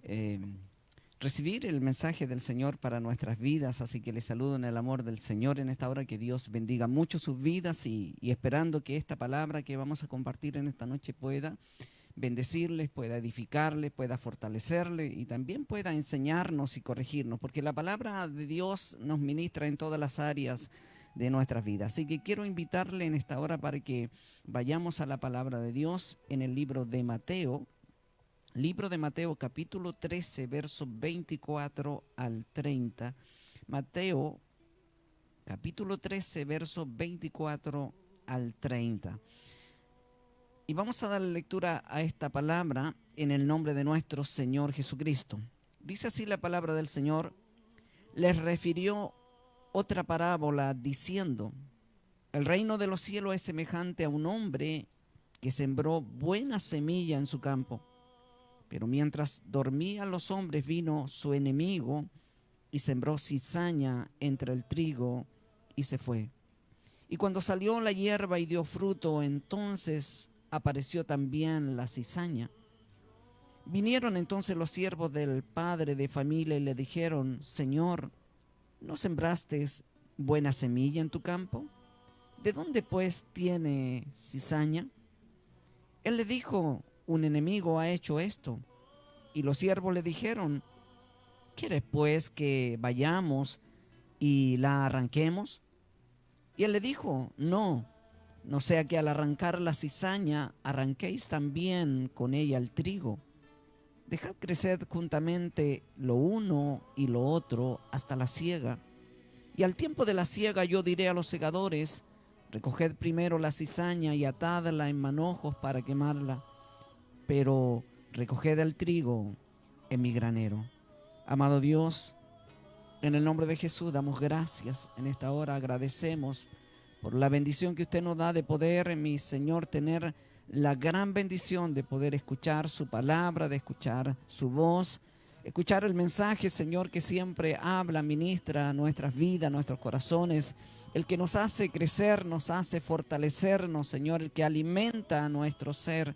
eh, recibir el mensaje del Señor para nuestras vidas. Así que les saludo en el amor del Señor en esta hora. Que Dios bendiga mucho sus vidas y esperando que esta palabra que vamos a compartir en esta noche pueda bendecirles, pueda edificarles, pueda fortalecerles y también pueda enseñarnos y corregirnos, porque la palabra de Dios nos ministra en todas las áreas de nuestras vidas. Así que quiero invitarle en esta hora para que vayamos a la palabra de Dios en el libro de Mateo. Libro de Mateo, capítulo 13, versos 24 al 30. Mateo, capítulo 13, versos 24 al 30. Y vamos a dar lectura a esta palabra en el nombre de nuestro Señor Jesucristo. Dice así la palabra del Señor: les refirió otra parábola diciendo: el reino de los cielos es semejante a un hombre que sembró buena semilla en su campo. Pero mientras dormían los hombres, vino su enemigo y sembró cizaña entre el trigo y se fue. Y cuando salió la hierba y dio fruto, entonces apareció también la cizaña. Vinieron entonces los siervos del padre de familia y le dijeron: Señor, ¿no sembraste buena semilla en tu campo? ¿De dónde pues tiene cizaña? Él le dijo: un enemigo ha hecho esto. Y los siervos le dijeron: ¿quieres pues que vayamos y la arranquemos? Y él le dijo: no, no sea que al arrancar la cizaña arranquéis también con ella el trigo. Dejad crecer juntamente lo uno y lo otro hasta la siega. Y al tiempo de la siega yo diré a los segadores: recoged primero la cizaña y atadla en manojos para quemarla, pero recoged el trigo en mi granero. Amado Dios, en el nombre de Jesús damos gracias en esta hora. Agradecemos por la bendición que usted nos da de poder, mi Señor, tener la gran bendición de poder escuchar su palabra, de escuchar su voz, escuchar el mensaje, Señor, que siempre habla, ministra nuestras vidas, nuestros corazones, el que nos hace crecer, nos hace fortalecernos, Señor, el que alimenta nuestro ser.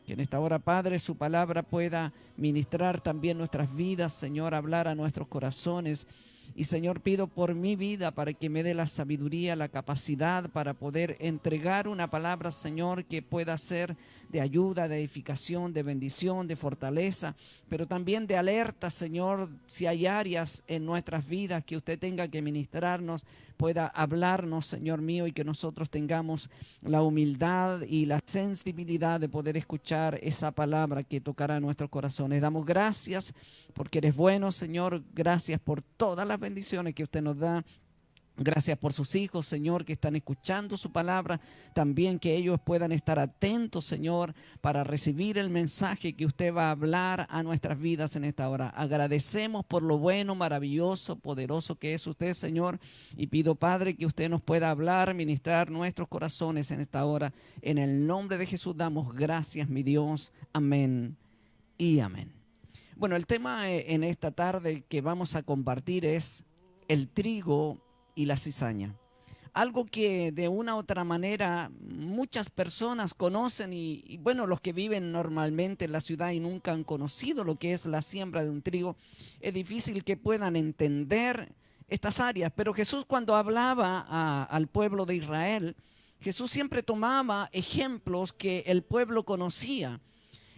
Que en esta hora, Padre, su palabra pueda ministrar también nuestras vidas, Señor, hablar a nuestros corazones. Y Señor, pido por mi vida para que me dé la sabiduría, la capacidad para poder entregar una palabra, Señor, que pueda ser de ayuda, de edificación, de bendición, de fortaleza, pero también de alerta, Señor, si hay áreas en nuestras vidas que usted tenga que ministrarnos, pueda hablarnos, Señor mío, y que nosotros tengamos la humildad y la sensibilidad de poder escuchar esa palabra que tocará nuestros corazones. Damos gracias porque eres bueno, Señor. Gracias por todas las bendiciones que usted nos da. Gracias por sus hijos, Señor, que están escuchando su palabra. También que ellos puedan estar atentos, Señor, para recibir el mensaje que usted va a hablar a nuestras vidas en esta hora. Agradecemos por lo bueno, maravilloso, poderoso que es usted, Señor. Y pido, Padre, que usted nos pueda hablar, ministrar nuestros corazones en esta hora. En el nombre de Jesús damos gracias, mi Dios. Amén y amén. Bueno, el tema en esta tarde que vamos a compartir es el trigo y la cizaña. Algo que de una u otra manera muchas personas conocen y bueno, los que viven normalmente en la ciudad y nunca han conocido lo que es la siembra de un trigo, es difícil que puedan entender estas áreas. Pero Jesús, cuando hablaba al pueblo de Israel, Jesús siempre tomaba ejemplos que el pueblo conocía.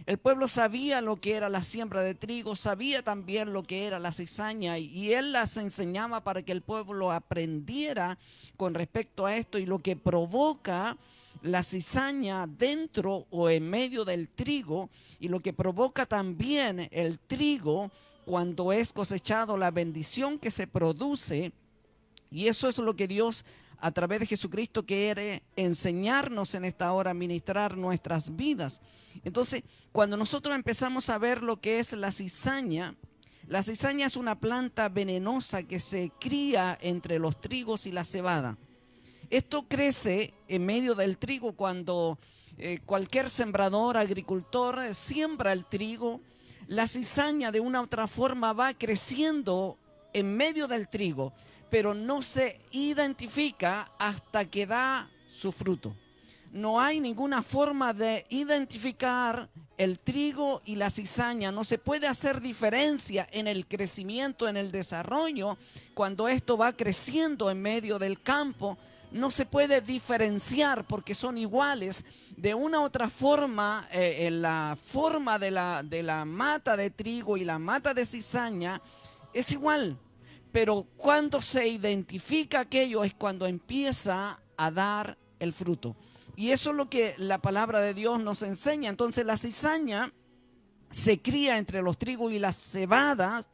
El pueblo sabía lo que era la siembra de trigo, sabía también lo que era la cizaña y él las enseñaba para que el pueblo aprendiera con respecto a esto y lo que provoca la cizaña dentro o en medio del trigo y lo que provoca también el trigo cuando es cosechado, la bendición que se produce. Y eso es lo que Dios a través de Jesucristo quiere enseñarnos en esta hora, ministrar nuestras vidas. Entonces, cuando nosotros empezamos a ver lo que es la cizaña es una planta venenosa que se cría entre los trigos y la cebada. Esto crece en medio del trigo cuando cualquier sembrador, agricultor siembra el trigo. La cizaña de una u otra forma va creciendo en medio del trigo, pero no se identifica hasta que da su fruto. No hay ninguna forma de identificar el trigo y la cizaña, no se puede hacer diferencia en el crecimiento, en el desarrollo. Cuando esto va creciendo en medio del campo, no se puede diferenciar porque son iguales. De una u otra forma, en la forma de la mata de trigo y la mata de cizaña es igual. Pero cuando se identifica aquello es cuando empieza a dar el fruto. Y eso es lo que la palabra de Dios nos enseña. Entonces la cizaña se cría entre los trigos y las cebadas,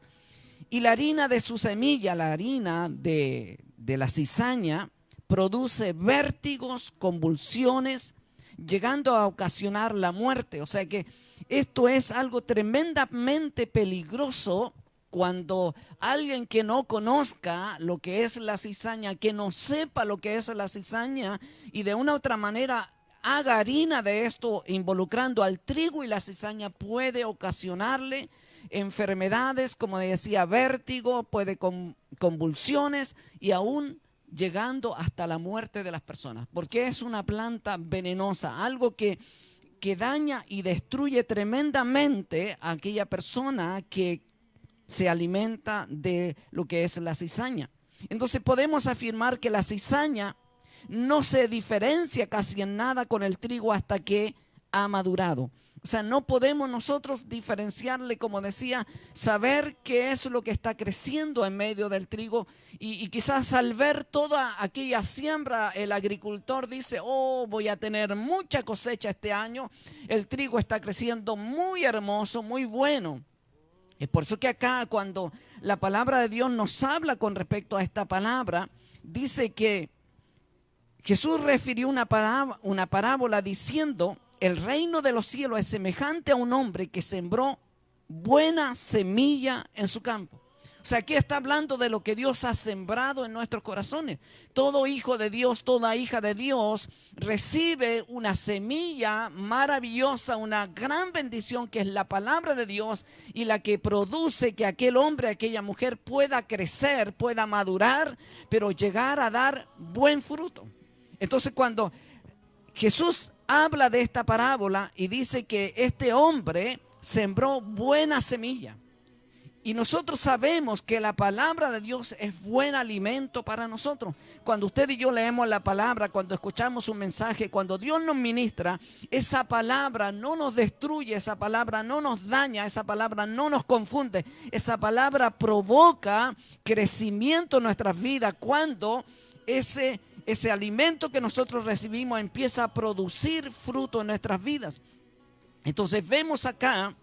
y la harina de su semilla, la harina de la cizaña, produce vértigos, convulsiones, llegando a ocasionar la muerte. O sea que esto es algo tremendamente peligroso cuando alguien que no conozca lo que es la cizaña, que no sepa lo que es la cizaña y de una u otra manera haga harina de esto involucrando al trigo y la cizaña, puede ocasionarle enfermedades, como decía, vértigo, puede convulsiones y aún llegando hasta la muerte de las personas, porque es una planta venenosa, algo que daña y destruye tremendamente a aquella persona que se alimenta de lo que es la cizaña. Entonces podemos afirmar que la cizaña no se diferencia casi en nada con el trigo hasta que ha madurado. O sea, no podemos nosotros diferenciarle, como decía, saber qué es lo que está creciendo en medio del trigo. Y quizás al ver toda aquella siembra, el agricultor dice, oh, voy a tener mucha cosecha este año. El trigo está creciendo muy hermoso, muy bueno. Es por eso que acá cuando la palabra de Dios nos habla con respecto a esta palabra, dice que Jesús refirió una parábola diciendo, el reino de los cielos es semejante a un hombre que sembró buena semilla en su campo. O sea, aquí está hablando de lo que Dios ha sembrado en nuestros corazones. Todo hijo de Dios, toda hija de Dios recibe una semilla maravillosa, una gran bendición que es la palabra de Dios y la que produce que aquel hombre, aquella mujer pueda crecer, pueda madurar, pero llegar a dar buen fruto. Entonces cuando Jesús habla de esta parábola y dice que este hombre sembró buena semilla. Y nosotros sabemos que la palabra de Dios es buen alimento para nosotros. Cuando usted y yo leemos la palabra, cuando escuchamos un mensaje, cuando Dios nos ministra, esa palabra no nos destruye, esa palabra no nos daña, esa palabra no nos confunde. Esa palabra provoca crecimiento en nuestras vidas cuando ese alimento que nosotros recibimos empieza a producir fruto en nuestras vidas. Entonces vemos acá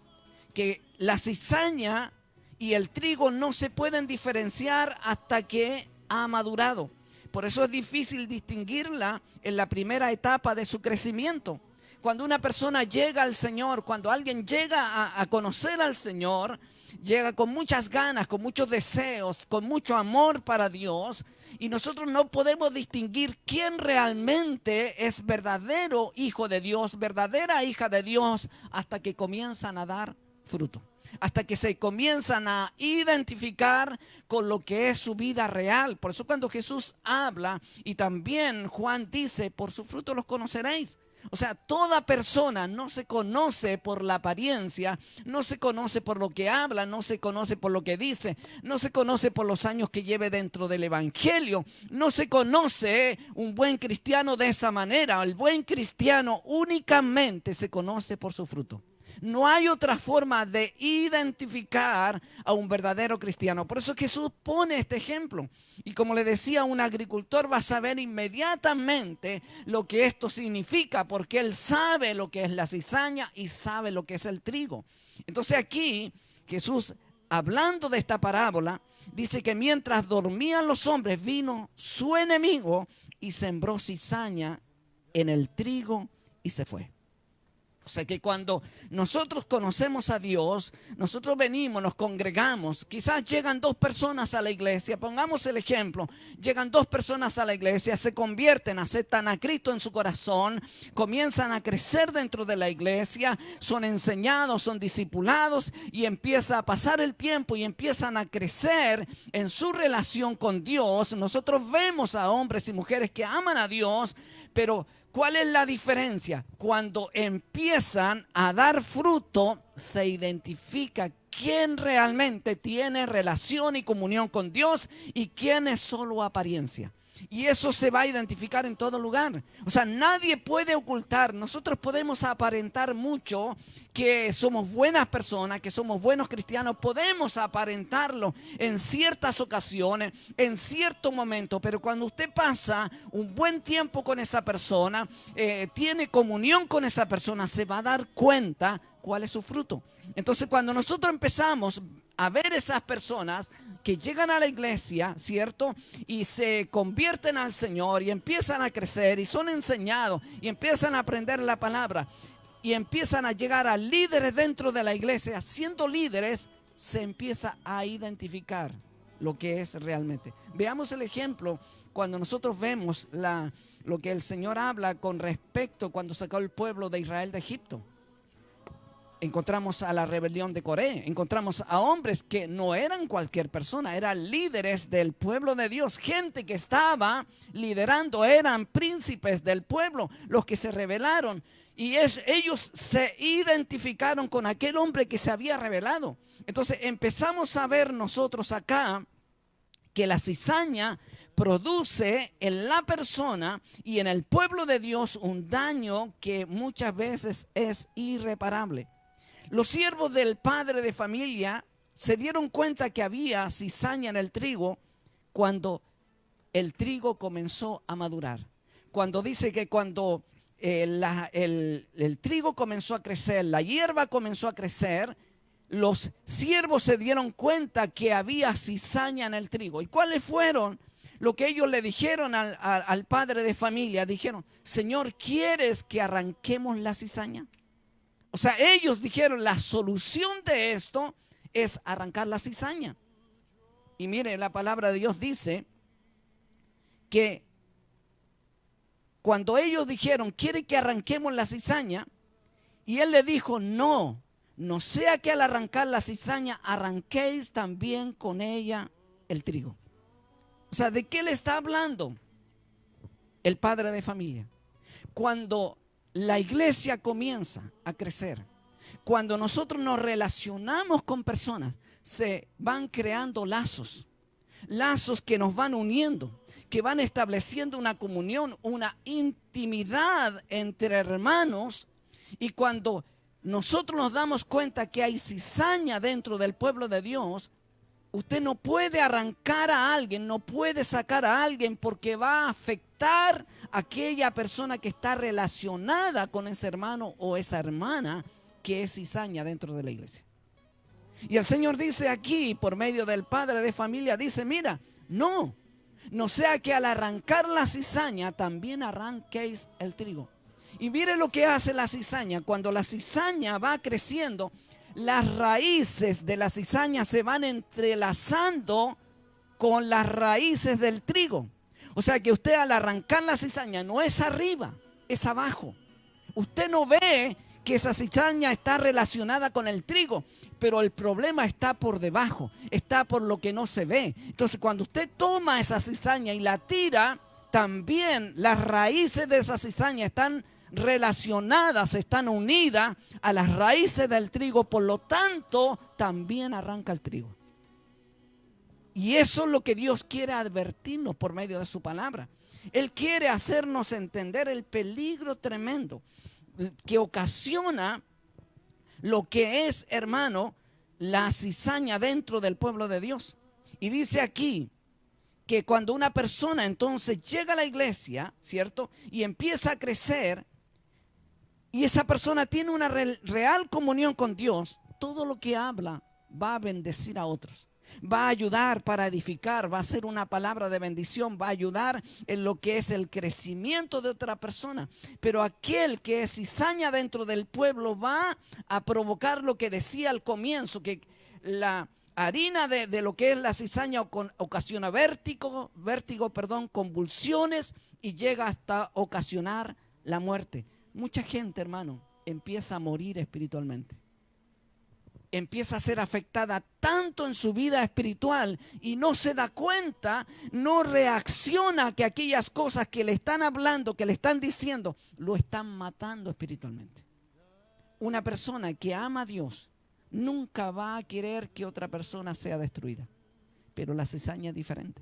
que la cizaña y el trigo no se pueden diferenciar hasta que ha madurado. Por eso es difícil distinguirla en la primera etapa de su crecimiento. Cuando una persona llega al Señor, cuando alguien llega a conocer al Señor, llega con muchas ganas, con muchos deseos, con mucho amor para Dios, y nosotros no podemos distinguir quién realmente es verdadero hijo de Dios, verdadera hija de Dios, hasta que comienzan a dar fruto. Hasta que se comienzan a identificar con lo que es su vida real. Por eso cuando Jesús habla, y también Juan dice, por su fruto los conoceréis. O sea, toda persona no se conoce por la apariencia, no se conoce por lo que habla, no se conoce por lo que dice, no se conoce por los años que lleve dentro del evangelio, no se conoce un buen cristiano de esa manera. El buen cristiano únicamente se conoce por su fruto. No hay otra forma de identificar a un verdadero cristiano. Por eso Jesús pone este ejemplo. Y como le decía, un agricultor va a saber inmediatamente lo que esto significa, porque él sabe lo que es la cizaña y sabe lo que es el trigo. Entonces aquí Jesús, hablando de esta parábola, dice que mientras dormían los hombres, vino su enemigo y sembró cizaña en el trigo y se fue. O sea que cuando nosotros conocemos a Dios, nosotros venimos, nos congregamos, quizás llegan 2 personas a la iglesia, pongamos el ejemplo, llegan 2 personas a la iglesia, se convierten, aceptan a Cristo en su corazón, comienzan a crecer dentro de la iglesia, son enseñados, son discipulados y empieza a pasar el tiempo y empiezan a crecer en su relación con Dios. Nosotros vemos a hombres y mujeres que aman a Dios, pero ¿Cuál es la diferencia? Cuando empiezan a dar fruto, se identifica quién realmente tiene relación y comunión con Dios y quién es solo apariencia. Y eso se va a identificar en todo lugar. O sea, nadie puede ocultar. Nosotros podemos aparentar mucho que somos buenas personas, que somos buenos cristianos. Podemos aparentarlo en ciertas ocasiones, en cierto momento. Pero cuando usted pasa un buen tiempo con esa persona, tiene comunión con esa persona, se va a dar cuenta cuál es su fruto. Entonces, cuando nosotros empezamos a ver esas personas que llegan a la iglesia, ¿cierto? Y se convierten al Señor y empiezan a crecer y son enseñados y empiezan a aprender la palabra y empiezan a llegar a líderes dentro de la iglesia. Siendo líderes, se empieza a identificar lo que es realmente. Veamos el ejemplo cuando nosotros vemos lo que el Señor habla con respecto cuando sacó el pueblo de Israel de Egipto. Encontramos a la rebelión de Coré, encontramos a hombres que no eran cualquier persona, eran líderes del pueblo de Dios, gente que estaba liderando, eran príncipes del pueblo, los que se rebelaron. Y ellos se identificaron con aquel hombre que se había rebelado. Entonces empezamos a ver nosotros acá que la cizaña produce en la persona y en el pueblo de Dios un daño que muchas veces es irreparable. Los siervos del padre de familia se dieron cuenta que había cizaña en el trigo cuando el trigo comenzó a madurar. Cuando dice que cuando el trigo comenzó a crecer, la hierba comenzó a crecer, los siervos se dieron cuenta que había cizaña en el trigo. ¿Y cuáles fueron lo que ellos le dijeron al padre de familia? Dijeron: Señor, ¿quieres que arranquemos la cizaña? O sea, ellos dijeron, la solución de esto es arrancar la cizaña. Y mire, la palabra de Dios dice que cuando ellos dijeron, ¿quiere que arranquemos la cizaña? Y él le dijo, no sea que al arrancar la cizaña arranquéis también con ella el trigo. O sea, ¿de qué le está hablando el padre de familia? Cuando la iglesia comienza a crecer, cuando nosotros nos relacionamos con personas, se van creando lazos que nos van uniendo, que van estableciendo una comunión, una intimidad entre hermanos. Y cuando nosotros nos damos cuenta que hay cizaña dentro del pueblo de Dios, usted no puede arrancar a alguien, no puede sacar a alguien, porque va a afectar a aquella persona que está relacionada con ese hermano o esa hermana que es cizaña dentro de la iglesia. Y el Señor dice aquí, por medio del padre de familia, dice, mira, no sea que al arrancar la cizaña también arranquéis el trigo. Y mire lo que hace la cizaña. Cuando la cizaña va creciendo, las raíces de la cizaña se van entrelazando con las raíces del trigo. O sea que usted al arrancar la cizaña no es arriba, es abajo. Usted no ve que esa cizaña está relacionada con el trigo, pero el problema está por debajo, está por lo que no se ve. Entonces cuando usted toma esa cizaña y la tira, también las raíces de esa cizaña están relacionadas, están unidas a las raíces del trigo, por lo tanto también arranca el trigo. Y eso es lo que Dios quiere advertirnos por medio de su palabra. Él quiere hacernos entender el peligro tremendo que ocasiona lo que es, hermano, la cizaña dentro del pueblo de Dios. Y dice aquí que cuando una persona entonces llega a la iglesia, ¿cierto? Y empieza a crecer, y esa persona tiene una real comunión con Dios, todo lo que habla va a bendecir a otros. Va a ayudar para edificar, va a ser una palabra de bendición, va a ayudar en lo que es el crecimiento de otra persona. Pero aquel que es cizaña dentro del pueblo va a provocar lo que decía al comienzo, que la harina de lo que es la cizaña ocasiona vértigo, convulsiones, y llega hasta ocasionar la muerte. Mucha gente, hermano, empieza a morir espiritualmente. empieza a ser afectada tanto en su vida espiritual y no se da cuenta, no reacciona a que aquellas cosas que le están hablando, que le están diciendo, lo están matando espiritualmente. Una persona que ama a Dios nunca va a querer que otra persona sea destruida. Pero la cizaña es diferente,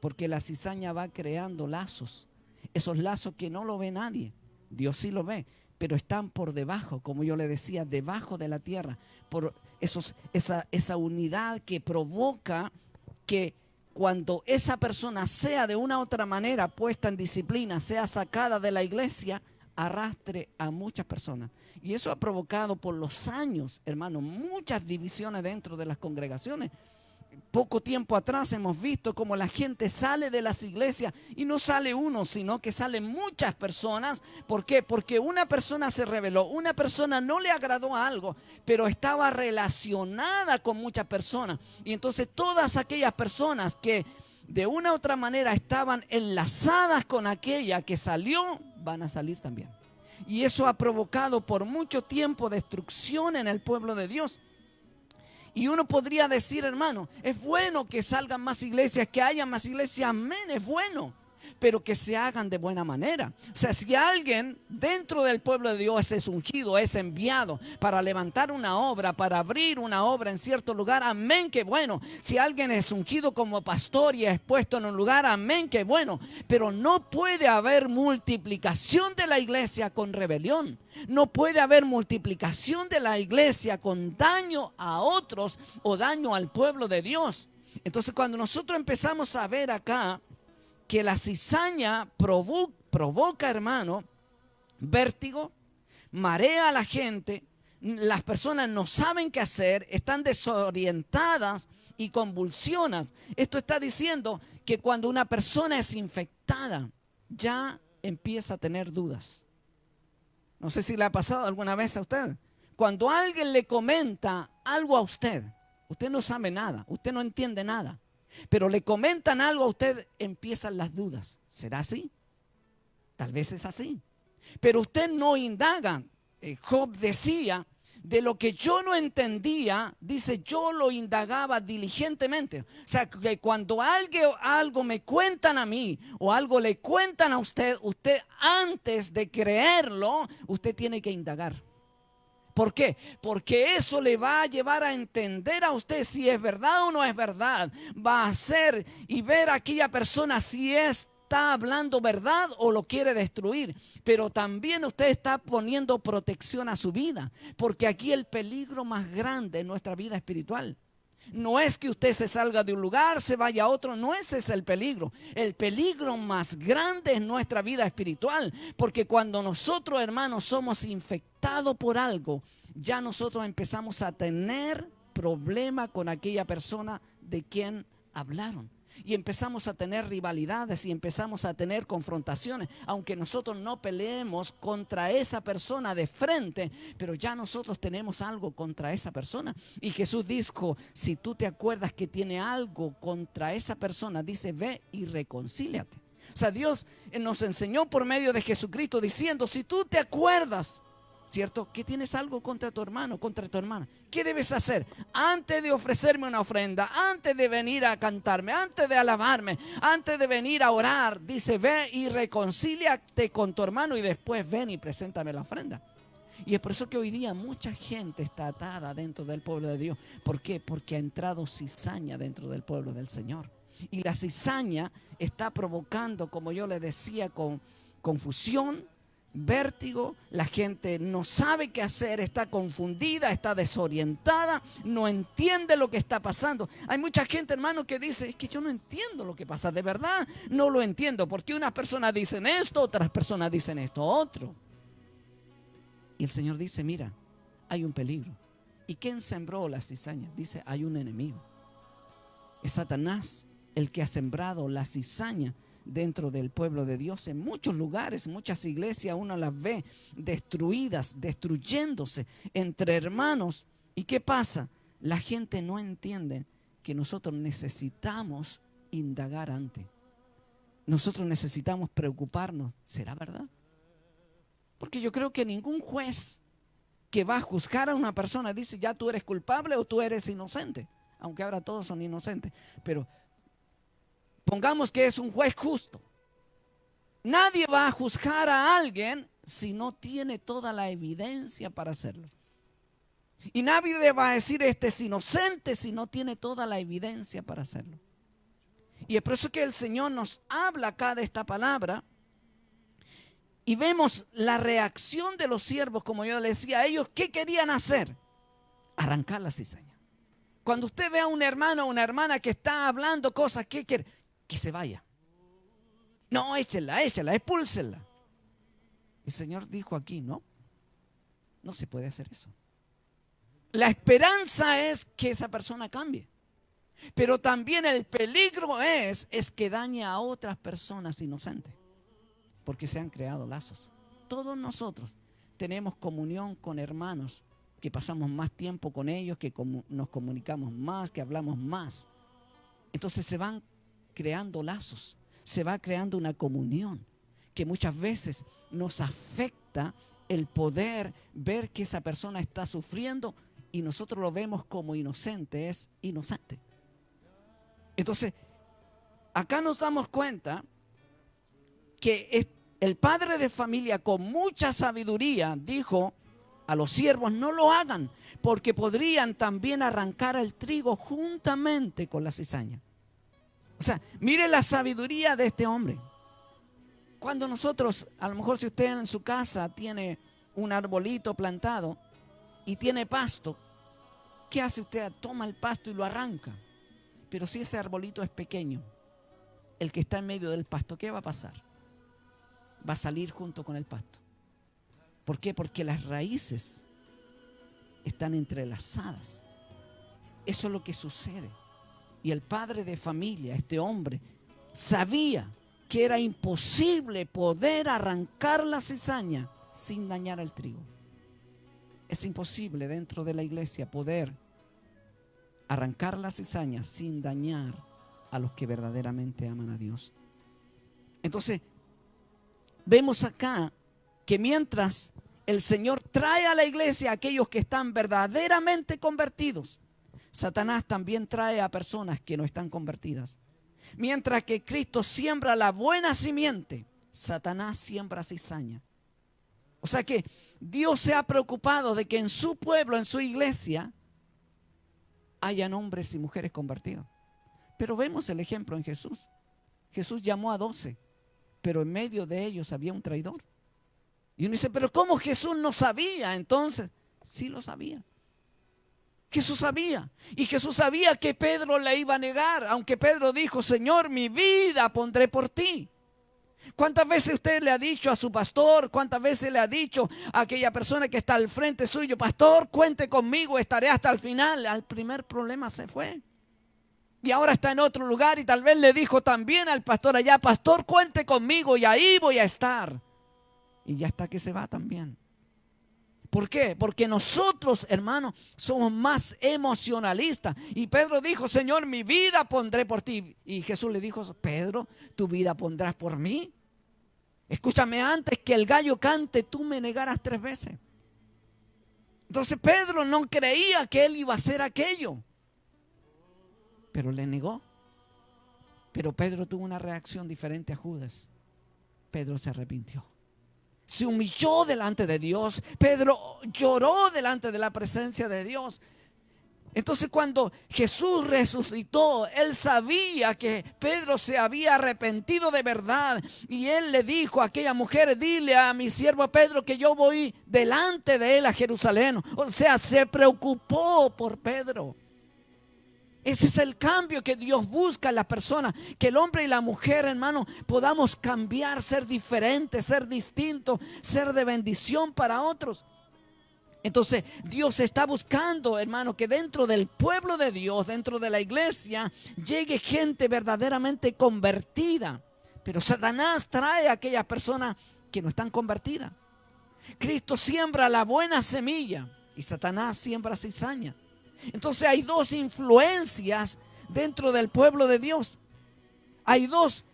porque la cizaña va creando lazos. Esos lazos que no lo ve nadie, Dios sí lo ve, pero están por debajo, como yo le decía, debajo de la tierra, por esa unidad que provoca que cuando esa persona sea de una u otra manera puesta en disciplina, sea sacada de la iglesia, arrastre a muchas personas. Y eso ha provocado por los años, hermano, muchas divisiones dentro de las congregaciones. Poco tiempo atrás hemos visto cómo la gente sale de las iglesias y no sale uno, sino que salen muchas personas. ¿Por qué? Porque una persona se rebeló, una persona no le agradó algo, pero estaba relacionada con muchas personas. Y entonces todas aquellas personas que de una u otra manera estaban enlazadas con aquella que salió, van a salir también. Y eso ha provocado por mucho tiempo destrucción en el pueblo de Dios. Y uno podría decir, hermano, es bueno que salgan más iglesias, que haya más iglesias, amén, es bueno, pero que se hagan de buena manera. O sea, si alguien dentro del pueblo de Dios es ungido, es enviado para levantar una obra, para abrir una obra en cierto lugar, amén, qué bueno. Si alguien es ungido como pastor y es puesto en un lugar, amén, qué bueno. Pero no puede haber multiplicación de la iglesia con rebelión. No puede haber multiplicación de la iglesia con daño a otros o daño al pueblo de Dios. Entonces, cuando nosotros empezamos a ver acá que la cizaña provoca, hermano, vértigo, marea a la gente, las personas no saben qué hacer, están desorientadas y convulsionas. Esto está diciendo que cuando una persona es infectada, ya empieza a tener dudas. No sé si le ha pasado alguna vez a usted. Cuando alguien le comenta algo a usted, usted no sabe nada, usted no entiende nada, pero le comentan algo a usted, empiezan las dudas. ¿Será así? Tal vez es así. Pero usted no indaga. Job decía, de lo que yo no entendía, dice, yo lo indagaba diligentemente. O sea, que cuando algo me cuentan a mí o algo le cuentan a usted, usted antes de creerlo, usted tiene que indagar. ¿Por qué? Porque eso le va a llevar a entender a usted si es verdad o no es verdad. Va a hacer y ver a aquella persona si está hablando verdad o lo quiere destruir. Pero también usted está poniendo protección a su vida. Porque aquí el peligro más grande en nuestra vida espiritual no es que usted se salga de un lugar, se vaya a otro, no ese es el peligro. El peligro más grande es nuestra vida espiritual, porque cuando nosotros, hermanos, somos infectados por algo, ya nosotros empezamos a tener problema con aquella persona de quien hablaron. Y empezamos a tener rivalidades y empezamos a tener confrontaciones, aunque nosotros no peleemos contra esa persona de frente, pero ya nosotros tenemos algo contra esa persona. Y Jesús dijo, si tú te acuerdas que tiene algo contra esa persona, dice, ve y reconcíliate. O sea, Dios nos enseñó por medio de Jesucristo diciendo, si tú te acuerdas, ¿cierto? Que tienes algo contra tu hermano, contra tu hermana. ¿Qué debes hacer? Antes de ofrecerme una ofrenda, antes de venir a cantarme, antes de alabarme, antes de venir a orar, dice, ve y reconcíliate con tu hermano y después ven y preséntame la ofrenda. Y es por eso que hoy día mucha gente está atada dentro del pueblo de Dios. ¿Por qué? Porque ha entrado cizaña dentro del pueblo del Señor. Y la cizaña está provocando, como yo le decía, con confusión, vértigo, la gente no sabe qué hacer, está confundida, está desorientada, no entiende lo que está pasando. Hay mucha gente, hermano, que dice, es que yo no entiendo lo que pasa, de verdad no lo entiendo, porque unas personas dicen esto, otras personas dicen esto, otro. Y el Señor dice, mira, hay un peligro. ¿Y quién sembró la cizaña? Dice, hay un enemigo. Es Satanás el que ha sembrado la cizaña dentro del pueblo de Dios. En muchos lugares, muchas iglesias, uno las ve destruidas, destruyéndose entre hermanos. ¿Y qué pasa? La gente no entiende que nosotros necesitamos indagar antes. Nosotros necesitamos preocuparnos. ¿Será verdad? Porque yo creo que ningún juez que va a juzgar a una persona, dice ya tú eres culpable o tú eres inocente, aunque ahora todos son inocentes, pero pongamos que es un juez justo. Nadie va a juzgar a alguien si no tiene toda la evidencia para hacerlo. Y nadie va a decir este es inocente si no tiene toda la evidencia para hacerlo. Y es por eso que el Señor nos habla acá de esta palabra. Y vemos la reacción de los siervos, como yo les decía, ellos ¿qué querían hacer? Arrancar la cizaña. Cuando usted ve a un hermano o una hermana que está hablando cosas, ¿qué quiere? Que se vaya. No, échenla, expúlsenla. El Señor dijo aquí, no se puede hacer eso. La esperanza es que esa persona cambie. Pero también el peligro es que dañe a otras personas inocentes. Porque se han creado lazos. Todos nosotros tenemos comunión con hermanos, que pasamos más tiempo con ellos, que nos comunicamos más, que hablamos más. Entonces se van creando lazos, se va creando una comunión que muchas veces nos afecta el poder ver que esa persona está sufriendo y nosotros lo vemos como inocente, es inocente. Entonces, acá nos damos cuenta que el padre de familia con mucha sabiduría dijo a los siervos no lo hagan porque podrían también arrancar el trigo juntamente con la cizaña. O sea, mire la sabiduría de este hombre. Cuando nosotros, a lo mejor si usted en su casa tiene un arbolito plantado y tiene pasto, ¿qué hace usted? Toma el pasto y lo arranca. Pero si ese arbolito es pequeño, el que está en medio del pasto, ¿qué va a pasar? Va a salir junto con el pasto. ¿Por qué? Porque las raíces están entrelazadas. Eso es lo que sucede. Y el padre de familia, este hombre, sabía que era imposible poder arrancar la cizaña sin dañar el trigo. Es imposible dentro de la iglesia poder arrancar la cizaña sin dañar a los que verdaderamente aman a Dios. Entonces, vemos acá que mientras el Señor trae a la iglesia a aquellos que están verdaderamente convertidos, Satanás también trae a personas que no están convertidas. Mientras que Cristo siembra la buena simiente, Satanás siembra cizaña. O sea que Dios se ha preocupado de que en su pueblo, en su iglesia, hayan hombres y mujeres convertidos. Pero vemos el ejemplo en Jesús. Jesús llamó a 12, pero en medio de ellos había un traidor. Y uno dice, pero ¿cómo Jesús no sabía? Entonces, sí lo sabía. Jesús sabía. Y Jesús sabía que Pedro le iba a negar, aunque Pedro dijo, Señor, mi vida pondré por ti. ¿Cuántas veces usted le ha dicho a su pastor? ¿Cuántas veces le ha dicho a aquella persona que está al frente suyo, pastor, cuente conmigo, estaré hasta el final? Al primer problema se fue. Y ahora está en otro lugar y tal vez le dijo también al pastor allá, pastor, cuente conmigo y ahí voy a estar. Y ya está que se va también. ¿Por qué? Porque nosotros, hermanos, somos más emocionalistas. Y Pedro dijo, Señor, mi vida pondré por ti. Y Jesús le dijo, Pedro, ¿tu vida pondrás por mí? Escúchame, antes que el gallo cante, tú me negarás 3 veces. Entonces Pedro no creía que él iba a hacer aquello. Pero le negó. Pero Pedro tuvo una reacción diferente a Judas. Pedro se arrepintió. Se humilló delante de Dios. Pedro lloró delante de la presencia de Dios. Entonces cuando Jesús resucitó, él sabía que Pedro se había arrepentido de verdad. Y él le dijo a aquella mujer, dile a mi siervo Pedro que yo voy delante de él a Jerusalén. O sea, se preocupó por Pedro. Ese es el cambio que Dios busca en las personas, que el hombre y la mujer, hermano, podamos cambiar, ser diferentes, ser distintos, ser de bendición para otros. Entonces Dios está buscando, hermano, que dentro del pueblo de Dios, dentro de la iglesia, llegue gente verdaderamente convertida. Pero Satanás trae a aquellas personas que no están convertidas. Cristo siembra la buena semilla y Satanás siembra cizaña. Entonces hay 2 influencias dentro del pueblo de Dios. Hay 2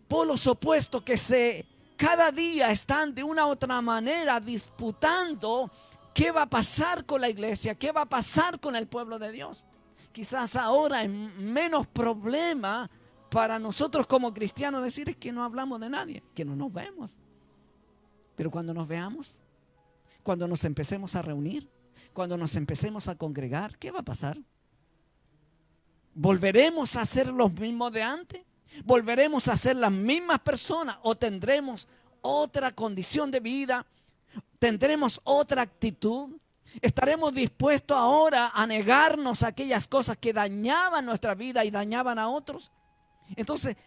polos opuestos que cada día están de una u otra manera disputando ¿Qué va a pasar con la iglesia? ¿Qué va a pasar con el pueblo de Dios? Quizás ahora es menos problema para nosotros como cristianos decir es que no hablamos de nadie, que no nos vemos. Pero cuando nos veamos, cuando nos empecemos a reunir, cuando nos empecemos a congregar, ¿qué va a pasar? ¿Volveremos a ser los mismos de antes? ¿Volveremos a ser las mismas personas o tendremos otra condición de vida? ¿Tendremos otra actitud? ¿Estaremos dispuestos ahora a negarnos aquellas cosas que dañaban nuestra vida y dañaban a otros? Entonces,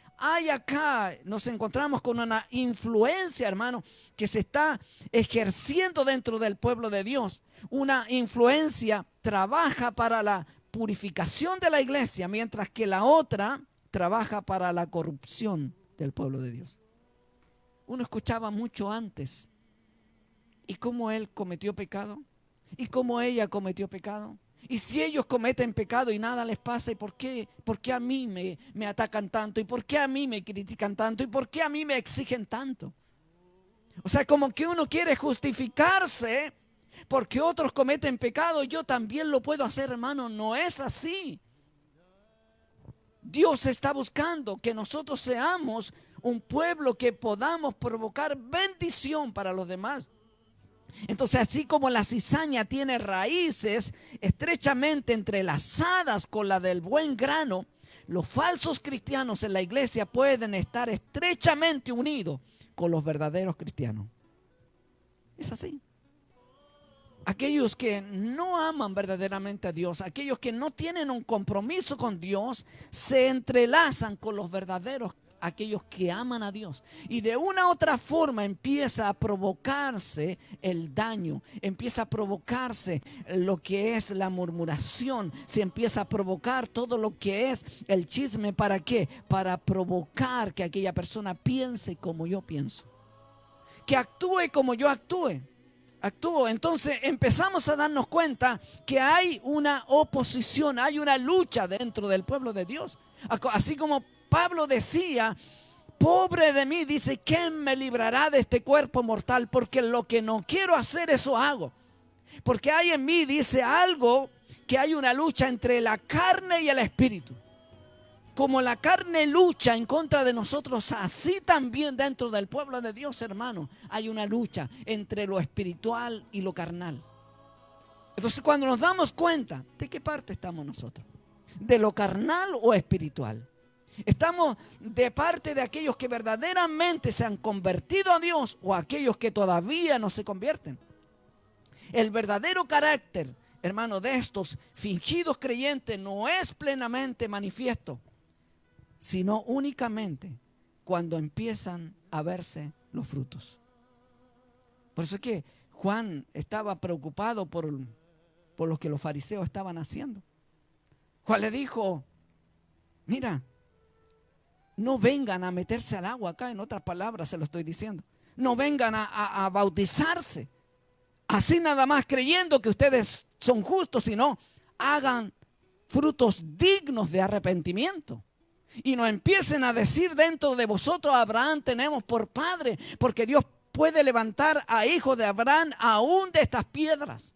nos encontramos con una influencia, hermano, que se está ejerciendo dentro del pueblo de Dios. Una influencia trabaja para la purificación de la iglesia, mientras que la otra trabaja para la corrupción del pueblo de Dios. Uno escuchaba mucho antes, ¿y cómo él cometió pecado? ¿Y cómo ella cometió pecado? Y si ellos cometen pecado y nada les pasa, ¿y por qué a mí me atacan tanto? ¿Y por qué a mí me critican tanto? ¿Y por qué a mí me exigen tanto? O sea, como que uno quiere justificarse porque otros cometen pecado, yo también lo puedo hacer, hermano. No es así. Dios está buscando que nosotros seamos un pueblo que podamos provocar bendición para los demás. Entonces, así como la cizaña tiene raíces estrechamente entrelazadas con la del buen grano, los falsos cristianos en la iglesia pueden estar estrechamente unidos con los verdaderos cristianos. Es así. Aquellos que no aman verdaderamente a Dios, aquellos que no tienen un compromiso con Dios, se entrelazan con los verdaderos, aquellos que aman a Dios. Y de una u otra forma empieza a provocarse el daño, empieza a provocarse lo que es la murmuración, se empieza a provocar todo lo que es el chisme. ¿Para qué? Para provocar que aquella persona piense como yo pienso, que actúe como yo actúo. Entonces empezamos a darnos cuenta que hay una oposición, hay una lucha dentro del pueblo de Dios. Así como Pablo decía, pobre de mí, dice, ¿quién me librará de este cuerpo mortal? Porque lo que no quiero hacer, eso hago. Porque hay en mí, dice, algo, que hay una lucha entre la carne y el espíritu. Como la carne lucha en contra de nosotros, así también dentro del pueblo de Dios, hermano, hay una lucha entre lo espiritual y lo carnal. Entonces, cuando nos damos cuenta, ¿de qué parte estamos nosotros? ¿De lo carnal o espiritual? ¿Estamos de parte de aquellos que verdaderamente se han convertido a Dios o aquellos que todavía no se convierten? El verdadero carácter, hermano, de estos fingidos creyentes no es plenamente manifiesto, sino únicamente cuando empiezan a verse los frutos. Por eso es que Juan estaba preocupado por lo que los fariseos estaban haciendo. Juan le dijo, mira, no vengan a meterse al agua acá, en otras palabras se lo estoy diciendo. No vengan a bautizarse, así nada más creyendo que ustedes son justos, sino hagan frutos dignos de arrepentimiento. Y no empiecen a decir dentro de vosotros, Abraham tenemos por padre, porque Dios puede levantar a hijos de Abraham aún de estas piedras.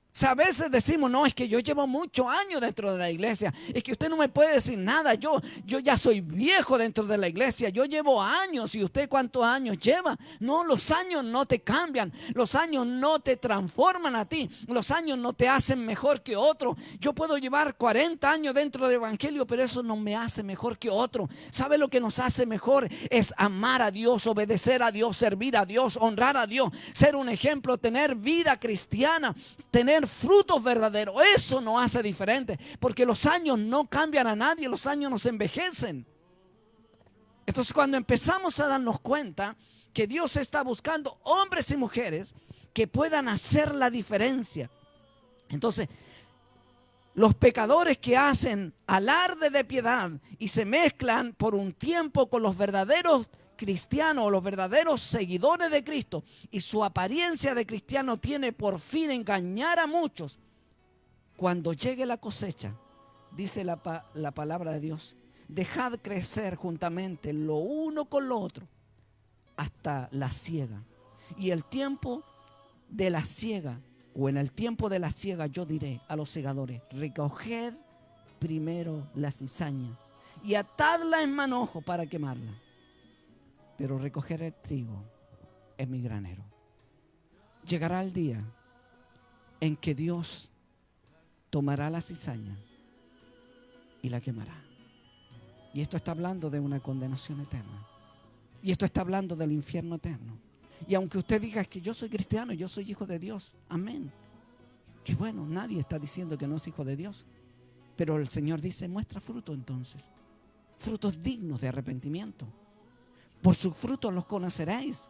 O sea, a veces decimos, no, es que yo llevo muchos años dentro de la iglesia, es que usted no me puede decir nada, yo ya soy viejo dentro de la iglesia, yo llevo años, y usted ¿cuántos años lleva? No, los años no te cambian, los años no te transforman a ti, los años no te hacen mejor que otro. Yo puedo llevar 40 años dentro del evangelio, pero eso no me hace mejor que otro. ¿Sabe lo que nos hace mejor? Es amar a Dios, obedecer a Dios, servir a Dios, honrar a Dios, ser un ejemplo, tener vida cristiana, tener frutos verdaderos. Eso nos hace diferente, porque los años no cambian a nadie, los años nos envejecen. Entonces, cuando empezamos a darnos cuenta que Dios está buscando hombres y mujeres que puedan hacer la diferencia, entonces los pecadores que hacen alarde de piedad y se mezclan por un tiempo con los verdaderos cristianos o los verdaderos seguidores de Cristo, y su apariencia de cristiano tiene por fin engañar a muchos, cuando llegue la cosecha, dice la palabra de Dios, dejad crecer juntamente lo uno con lo otro hasta la siega. Y el tiempo de la siega o en el tiempo de la siega, yo diré a los segadores: recoged primero la cizaña y atadla en manojo para quemarla, pero recoger el trigo en mi granero. Llegará el día en que Dios tomará la cizaña y la quemará. Y esto está hablando de una condenación eterna. Y esto está hablando del infierno eterno. Y aunque usted diga que yo soy cristiano, yo soy hijo de Dios, amén. Que bueno, nadie está diciendo que no es hijo de Dios. Pero el Señor dice: muestra fruto entonces. Frutos dignos de arrepentimiento. Por sus frutos los conoceréis.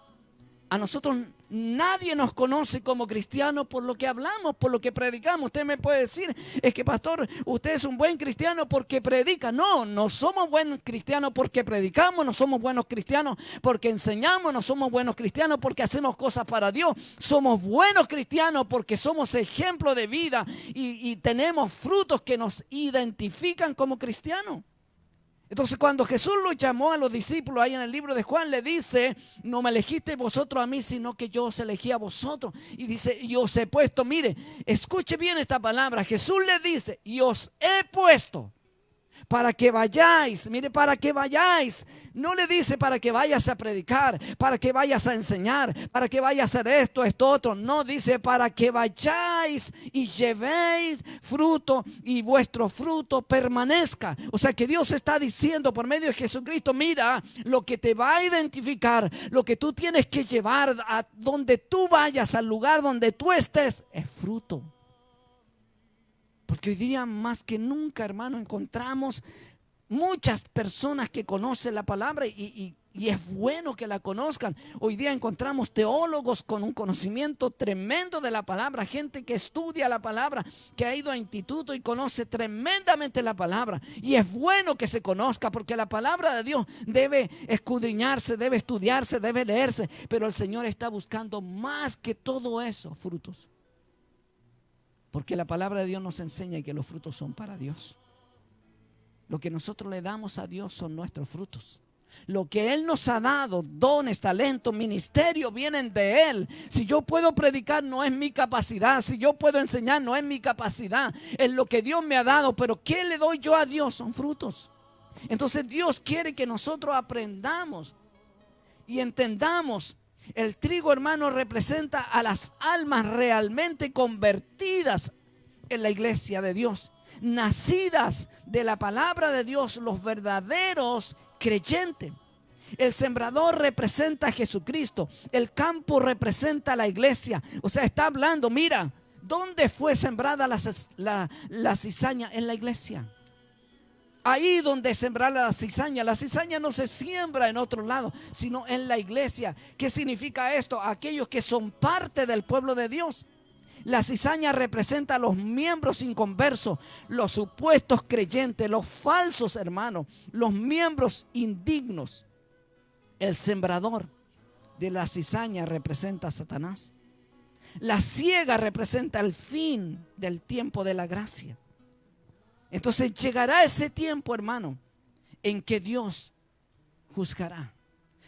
A nosotros nadie nos conoce como cristianos por lo que hablamos, por lo que predicamos. Usted me puede decir: es que pastor, usted es un buen cristiano porque predica. No, no somos buenos cristianos porque predicamos, no somos buenos cristianos porque enseñamos, no somos buenos cristianos porque hacemos cosas para Dios. Somos buenos cristianos porque somos ejemplo de vida y tenemos frutos que nos identifican como cristianos. Entonces, cuando Jesús lo llamó a los discípulos, ahí en el libro de Juan, le dice: no me elegisteis vosotros a mí, sino que yo os elegí a vosotros. Y dice: y os he puesto. Mire, escuche bien esta palabra. Jesús le dice: y os he puesto para que vayáis. Mire, para que vayáis. No le dice para que vayas a predicar, para que vayas a enseñar, para que vayas a hacer esto, esto, otro. No, dice para que vayáis y llevéis fruto y vuestro fruto permanezca. O sea que Dios está diciendo por medio de Jesucristo: mira, lo que te va a identificar, lo que tú tienes que llevar a donde tú vayas, al lugar donde tú estés, es fruto. Porque hoy día más que nunca, hermano, encontramos muchas personas que conocen la palabra y es bueno que la conozcan. Hoy día encontramos teólogos con un conocimiento tremendo de la palabra, gente que estudia la palabra, que ha ido a instituto y conoce tremendamente la palabra. Y es bueno que se conozca, porque la palabra de Dios debe escudriñarse, debe estudiarse, debe leerse. Pero el Señor está buscando más que todo eso, frutos. Porque la palabra de Dios nos enseña que los frutos son para Dios. Lo que nosotros le damos a Dios son nuestros frutos. Lo que Él nos ha dado, dones, talentos, ministerio, vienen de Él. Si yo puedo predicar, no es mi capacidad. Si yo puedo enseñar, no es mi capacidad. Es lo que Dios me ha dado. Pero ¿qué le doy yo a Dios? Son frutos. Entonces Dios quiere que nosotros aprendamos y entendamos. El trigo, hermano, representa a las almas realmente convertidas en la iglesia de Dios, nacidas de la palabra de Dios, los verdaderos creyentes. El sembrador representa a Jesucristo, el campo representa a la iglesia. O sea, está hablando, mira, ¿dónde fue sembrada la cizaña? En la iglesia. Ahí donde sembrar la cizaña no se siembra en otro lado, sino en la iglesia. ¿Qué significa esto? Aquellos que son parte del pueblo de Dios. La cizaña representa a los miembros inconversos, los supuestos creyentes, los falsos hermanos, los miembros indignos. El sembrador de la cizaña representa a Satanás. La siega representa el fin del tiempo de la gracia. Entonces llegará ese tiempo, hermano, en que Dios juzgará,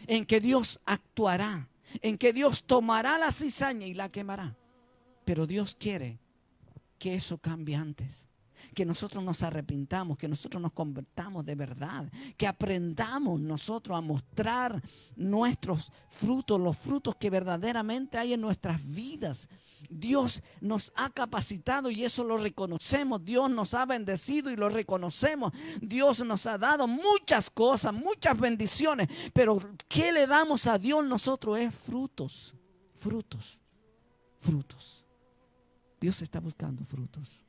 en que Dios actuará, en que Dios tomará la cizaña y la quemará. Pero Dios quiere que eso cambie antes, que nosotros nos arrepintamos, que nosotros nos convertamos de verdad, que aprendamos nosotros a mostrar nuestros frutos, los frutos que verdaderamente hay en nuestras vidas. Dios nos ha capacitado y eso lo reconocemos. Dios nos ha bendecido y lo reconocemos. Dios nos ha dado muchas cosas, muchas bendiciones, pero ¿qué le damos a Dios nosotros? Es frutos, frutos, frutos. Dios está buscando frutos.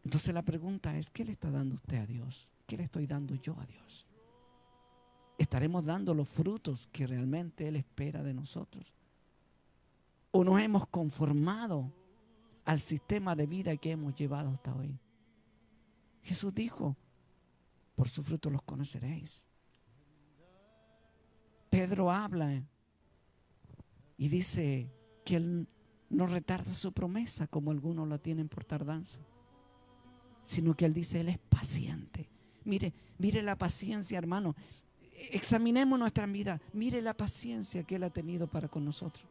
Entonces la pregunta es: ¿qué le está dando usted a Dios? ¿Qué le estoy dando yo a Dios? ¿Estaremos dando los frutos que realmente Él espera de nosotros? ¿O nos hemos conformado al sistema de vida que hemos llevado hasta hoy? Jesús dijo: por su fruto los conoceréis. Pedro habla y dice que Él no retarda su promesa como algunos la tienen por tardanza, sino que Él dice: Él es paciente. Mire la paciencia, hermano. Examinemos nuestra vida. Mire la paciencia que Él ha tenido para con nosotros.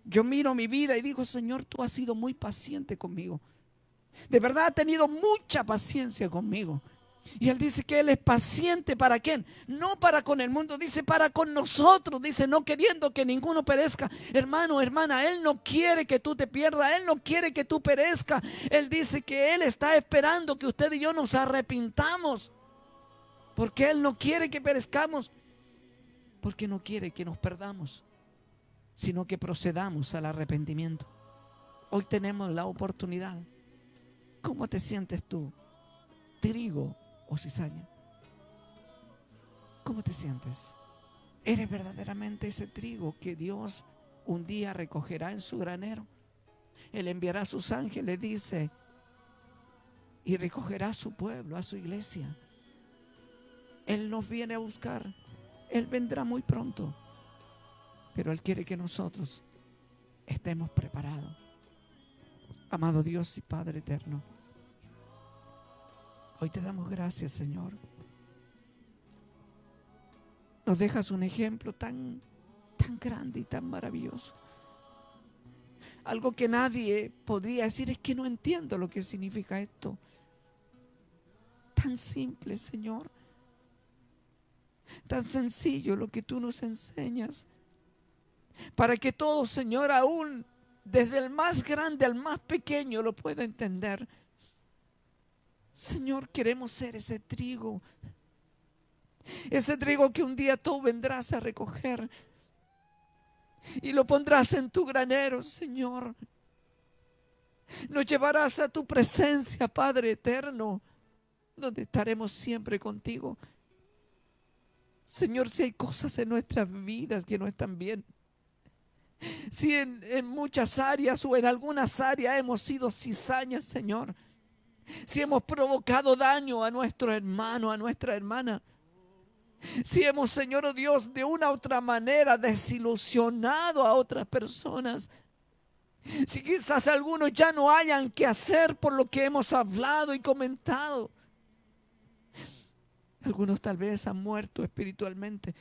Yo miro mi vida y digo, Señor, tú has sido muy paciente conmigo. De verdad ha tenido mucha paciencia conmigo. Y Él dice que Él es paciente. ¿Para quién? No para con el mundo, dice para con nosotros. Dice no queriendo que ninguno perezca. Hermano, hermana, Él no quiere que tú te pierdas. Él no quiere que tú perezcas. Él dice que Él está esperando que usted y yo nos arrepintamos. Porque Él no quiere que perezcamos. Porque no quiere que nos perdamos, sino que procedamos al arrepentimiento. Hoy tenemos la oportunidad. ¿Cómo te sientes tú? ¿Trigo o cizaña? ¿Cómo te sientes? ¿Eres verdaderamente ese trigo que Dios un día recogerá en su granero? Él enviará a sus ángeles, dice, y recogerá a su pueblo, a su iglesia. Él nos viene a buscar. Él vendrá muy pronto. Pero Él quiere que nosotros estemos preparados. Amado Dios y Padre eterno, hoy te damos gracias, Señor. Nos dejas un ejemplo tan grande y tan maravilloso. Algo que nadie podría decir, es que no entiendo lo que significa esto. Tan simple, Señor. Tan sencillo lo que tú nos enseñas. Para que todo, Señor, aún desde el más grande al más pequeño lo pueda entender. Señor, queremos ser ese trigo. Ese trigo que un día tú vendrás a recoger y lo pondrás en tu granero, Señor. Nos llevarás a tu presencia, Padre eterno, donde estaremos siempre contigo. Señor, si hay cosas en nuestras vidas que no están bien, si en muchas áreas o en algunas áreas hemos sido cizañas, Señor, si hemos provocado daño a nuestro hermano, a nuestra hermana, si hemos, Señor oh Dios, de una u otra manera desilusionado a otras personas, si quizás algunos ya no hayan que hacer por lo que hemos hablado y comentado, algunos tal vez han muerto espiritualmente.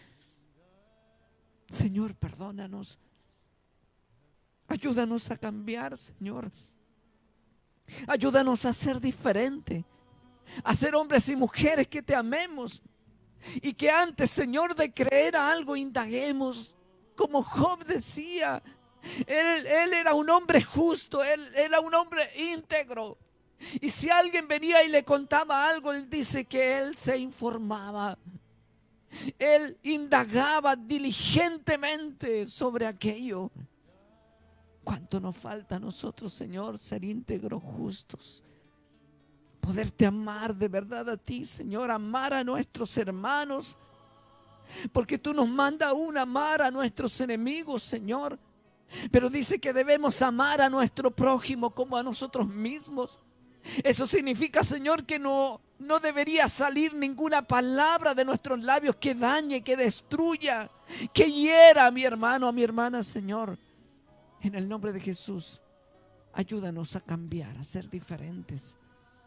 Señor, perdónanos. Ayúdanos a cambiar, Señor. Ayúdanos a ser diferente, a ser hombres y mujeres que te amemos. Y que antes, Señor, de creer a algo, indaguemos. Como Job decía, él era un hombre justo, él era un hombre íntegro. Y si alguien venía y le contaba algo, él dice que él se informaba. Él indagaba diligentemente sobre aquello. ¿Cuánto nos falta a nosotros, Señor, ser íntegros, justos? Poderte amar de verdad a ti, Señor, amar a nuestros hermanos. Porque tú nos mandas aún amar a nuestros enemigos, Señor. Pero dice que debemos amar a nuestro prójimo como a nosotros mismos. Eso significa, Señor, que no debería salir ninguna palabra de nuestros labios que dañe, que destruya, que hiera a mi hermano, a mi hermana, Señor. En el nombre de Jesús, ayúdanos a cambiar, a ser diferentes,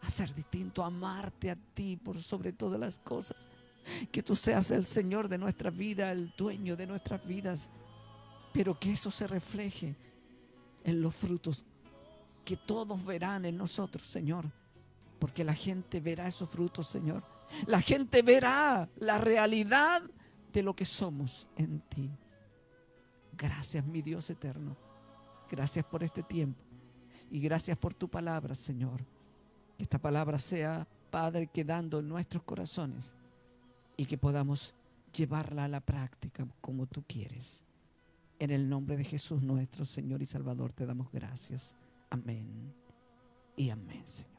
a ser distintos, a amarte a ti por sobre todas las cosas. Que tú seas el Señor de nuestra vida, el dueño de nuestras vidas, pero que eso se refleje en los frutos que todos verán en nosotros, Señor, porque la gente verá esos frutos, Señor. La gente verá la realidad de lo que somos en ti. Gracias, mi Dios eterno. Gracias por este tiempo y gracias por tu palabra, Señor. Que esta palabra sea, Padre, quedando en nuestros corazones y que podamos llevarla a la práctica como tú quieres. En el nombre de Jesús, nuestro Señor y Salvador, te damos gracias. Amén y amén, Señor.